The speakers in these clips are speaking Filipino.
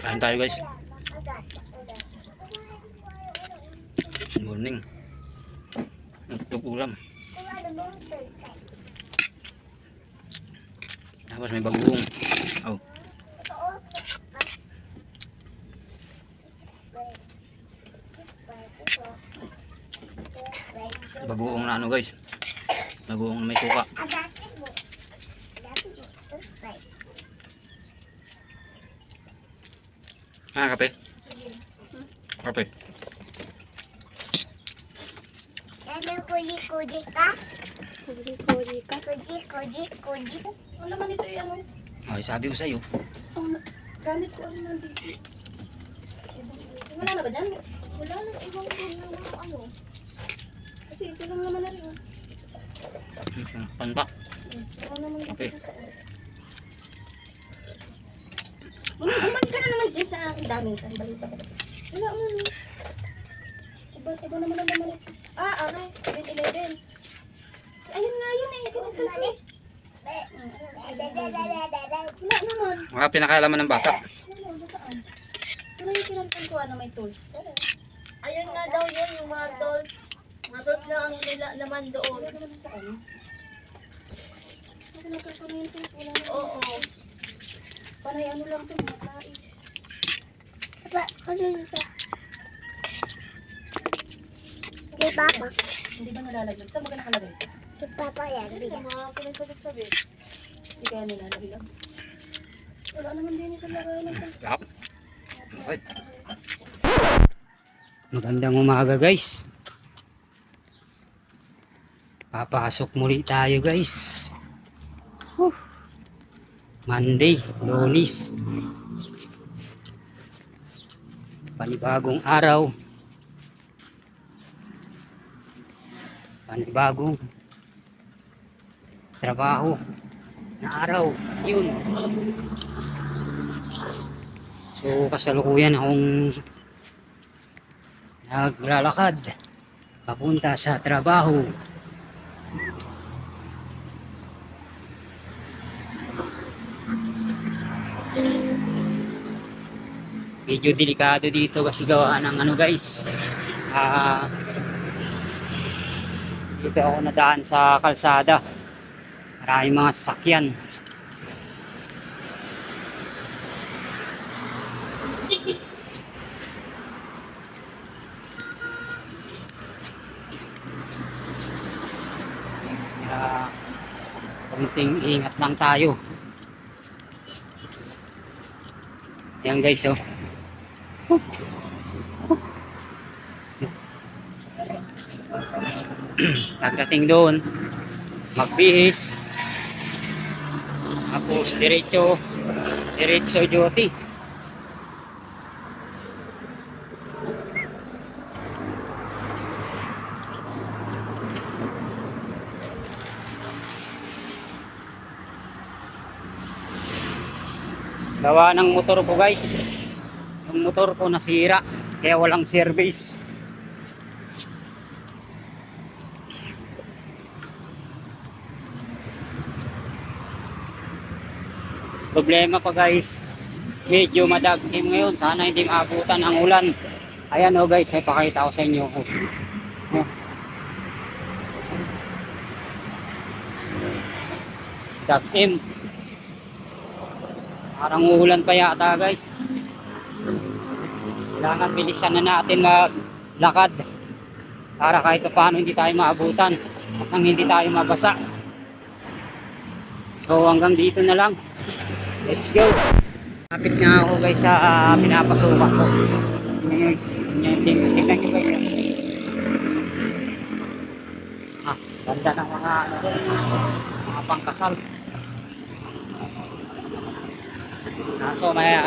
Kain tayo guys. Morning. Ito ulam. Tapos may bagoong. Oh. Bagoong na ano guys. Bagoong na may suka. Ah, kape. Kape. Kuji ka? Kuji ka? Kuji. Ano naman ito yung ano? Ay, sabi ko sa'yo. Gamit ko ano nandito. Wala na ba dyan? Wala na ibang ano. Kasi ito lang naman na rin. Panpak. Wala naman Kape. Uman ka na naman dyan sa akin. Daming balita. Wala mo. Iba naman ang naman. Aray. 7-Eleven. Ayun nga yun eh. Wala naman. Mga pinakaalaman ng bata. Ano yung kinantan ko may tools? Ayun nga daw yun, yung mga tools. Mga tools lang ang laman doon. Wala naman sa ano? Nakalagay ko na yung tools. Wala naman. Oo. Panay ano lang ito, mga tais. Kasi ito. Di Papa. Hindi ba nalalaglag? Saan ba ka nakalagay? Di Papa yan. Ito mga pinagsabi. Hindi kaya nilalaglag. Wala naman din sa lagay ng tools. Yap. Okay. Magandang umaga guys. Papasok muli tayo guys. Monday, Lunes. Panibagong araw. Panibagong trabaho na araw. Yun. So kasalukuyan akong naglalakad papunta sa trabaho. Medyo delikado dito kasi gawa ng ano guys. Dito ako nadaan sa kalsada. Maraming mga sasakyan. Konting ingat lang tayo. Yan guys oh. Pagdating doon, magbihis. Tapos diretso duty. Gawa ng motor ko guys. Yung motor ko nasira kaya walang service. Problema pa guys, medyo madagkim ngayon. Sana hindi maabutan ang ulan. Ayan o guys, ay pakita ko sa inyo. Dagkim. Parang uulan pa yata guys. Kailangan bilisan na natin maglakad para kahit paano hindi tayo maabutan at nang hindi tayo mabasa. So hanggang dito na lang. Let's go. Kapit nga ako guys sa pinapasukan ko. Tingnan nyo guys. Ganda ng mga pangkasal. Kaso may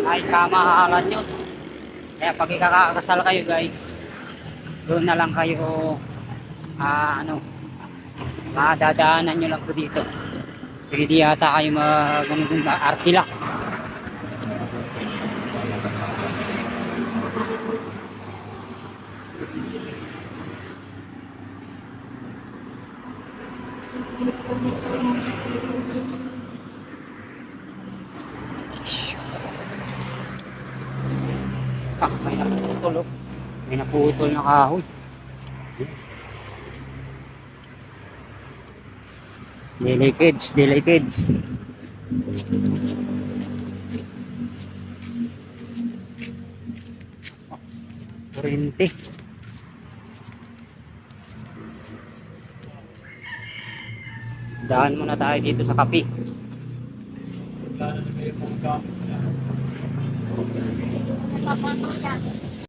ay kamahalan yun. Kaya pag ikakakasal kayo guys, doon na lang kayo madadaanan nyo lang po dito. Pwede yata kayo mag-arkila. May naputol oh. May naputol na kahoy. Delicades, delicades. Kurente. Daan muna tayo dito sa kape. Papatong siya.